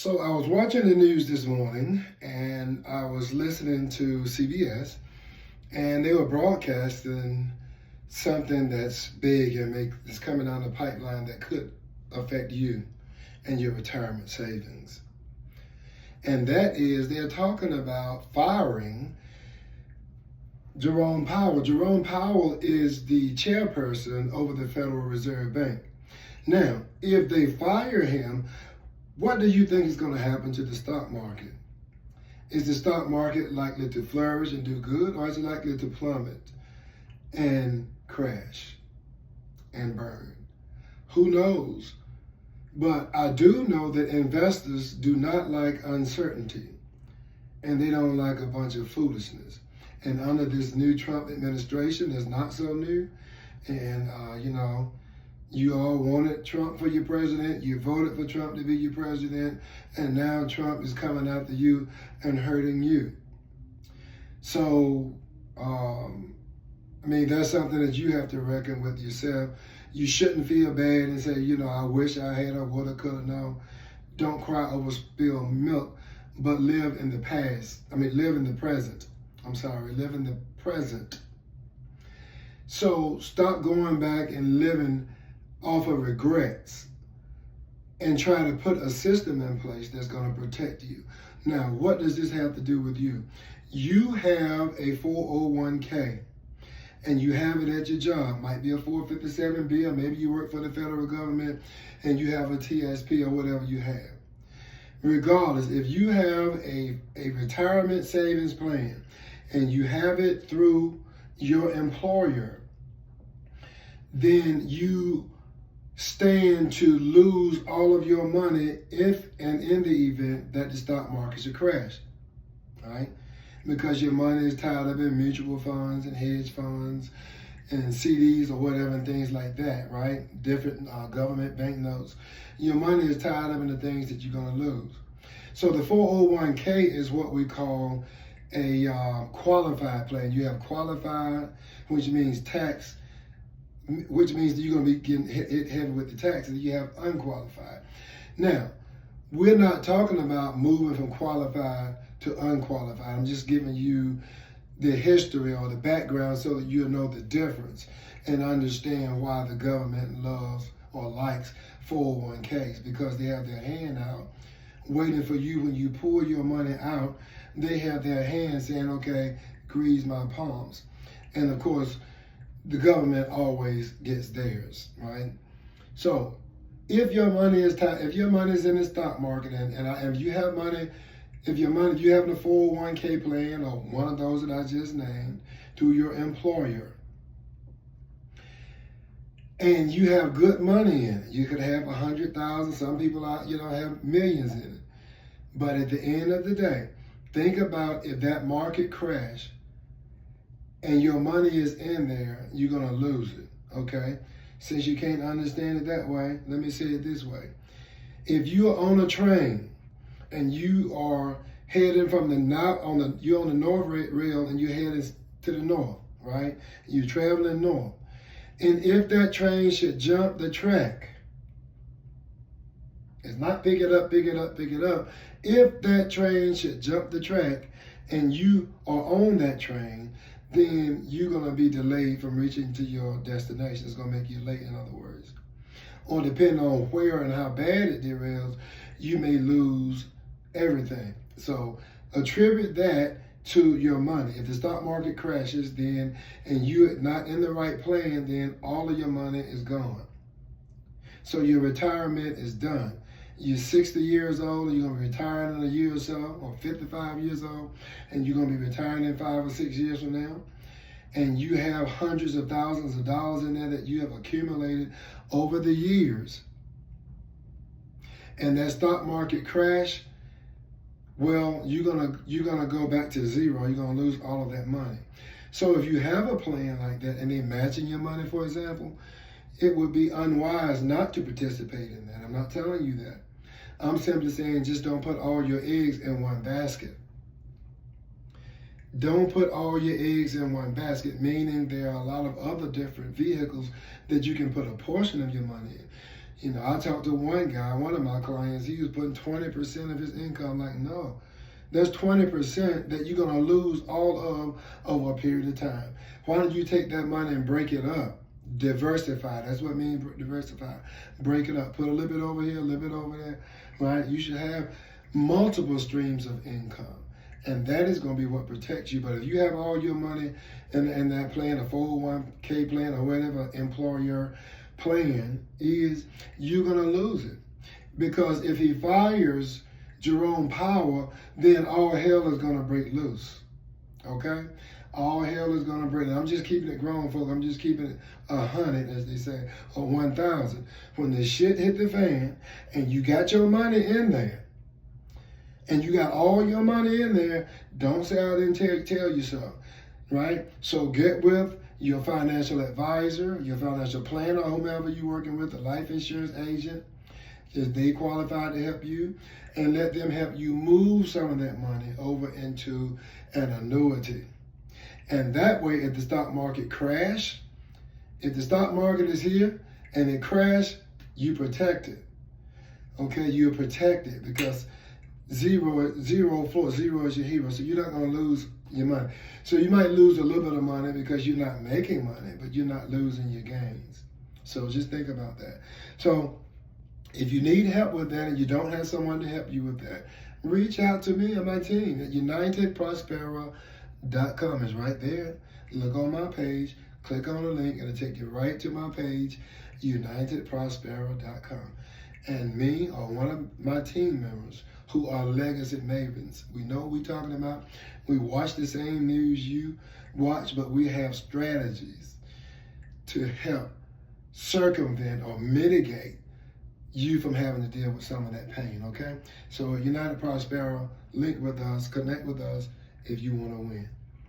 So I was watching the news this morning and I was listening to CBS and they were broadcasting something that's big and that's coming down the pipeline that could affect you and your retirement savings. And that is they're talking about firing Jerome Powell. Jerome Powell is the chairperson over the Federal Reserve Bank. Now, if they fire him, what do you think is going to happen to the stock market? Is the stock market likely to flourish and do good, or is it likely to plummet and crash and burn? Who knows? But I do know that investors do not like uncertainty, and they don't like a bunch of foolishness. And under this new Trump administration, it's not so new. And, you all wanted Trump for your president. You voted for Trump to be your president. And now Trump is coming after you and hurting you. So, that's something that you have to reckon with yourself. You shouldn't feel bad and say, I wish I had or woulda, coulda. No, don't cry over spilled milk, but live in the past. Live in the present. Live in the present. So stop going back and living off of regrets and try to put a system in place that's going to protect you. Now, what does this have to do with you? You have a 401k and you have it at your job. Might be a 457B, or maybe you work for the federal government and you have a TSP or whatever you have. Regardless, if you have a retirement savings plan and you have it through your employer, then you stand to lose all of your money if and in the event that the stock market should crash, right? Because your money is tied up in mutual funds and hedge funds and CDs or whatever and things like that, right? Different government banknotes. Your money is tied up in the things that you're going to lose. So the 401k is what we call a qualified plan. You have qualified, which means tax, which means that you're going to be getting hit heavy with the taxes. You have unqualified. Now, we're not talking about moving from qualified to unqualified. I'm just giving you the history or the background so that you'll know the difference and understand why the government loves or likes 401ks, because they have their hand out waiting for you. When you pull your money out, they have their hand saying, okay, grease my palms. And of course, the government always gets theirs, right? So if your money is if your money is in the stock market and you have money, if you have a 401k plan or one of those that I just named through your employer, and you have good money in it, you could have 100,000. Some people have millions in it. But at the end of the day, think about if that market crash and your money is in there, you're going to lose it, okay? Since you can't understand it that way, let me say it this way. If you're on a train and you are heading from you're on the north rail and you're heading to the north, right? You're traveling north. And if that train should jump the track, it's not pick it up. If that train should jump the track and you are on that train, then you're going to be delayed from reaching to your destination. It's going to make you late, in other words. Or depending on where and how bad it derails, you may lose everything. So attribute that to your money. If the stock market crashes, then, and you're not in the right plan, then all of your money is gone. So your retirement is done. You're 60 years old, and you're going to be retiring in a year or so, or 55 years old, and you're going to be retiring in 5 or 6 years from now. And you have hundreds of thousands of dollars in there that you have accumulated over the years. And that stock market crash, well, you're gonna go back to zero. You're gonna lose all of that money. So if you have a plan like that and they're matching your money, for example, it would be unwise not to participate in that. I'm not telling you that. I'm simply saying just don't put all your eggs in one basket. Don't put all your eggs in one basket, meaning there are a lot of other different vehicles that you can put a portion of your money in. You know, I talked to one guy, one of my clients, he was putting 20% of his income. Like, no, there's 20% that you're going to lose all of over a period of time. Why don't you take that money and break it up? Diversify. That's what it means, diversify. Break it up. Put a little bit over here, a little bit over there, right? You should have multiple streams of income. And that is going to be what protects you. But if you have all your money in that plan, a 401k plan or whatever employer plan is, you're going to lose it. Because if he fires Jerome Powell, then all hell is going to break loose. Okay? All hell is going to break. I'm just keeping it grown, folks. I'm just keeping it 100, as they say, or 1,000. When the shit hit the fan and you got your money in there, and you got all your money in there, don't say I didn't tell you so, right? So get with your financial advisor, your financial planner, whomever you're working with, a life insurance agent, if they qualified to help you, and let them help you move some of that money over into an annuity. And that way, if the stock market crash, if the stock market is here and it crash, you protect it. Okay, you're protected because zero floor, zero is your hero. So you're not going to lose your money. So you might lose a little bit of money because you're not making money, but you're not losing your gains. So just think about that. So if you need help with that and you don't have someone to help you with that, reach out to me and my team at UnitedProspero.com. It's right there. Look on my page, click on the link, and it'll take you right to my page, UnitedProspero.com. And me or one of my team members who are legacy mavens. We know what we're talking about. We watch the same news you watch, but we have strategies to help circumvent or mitigate you from having to deal with some of that pain, okay? So United Prospero, link with us, connect with us if you want to win.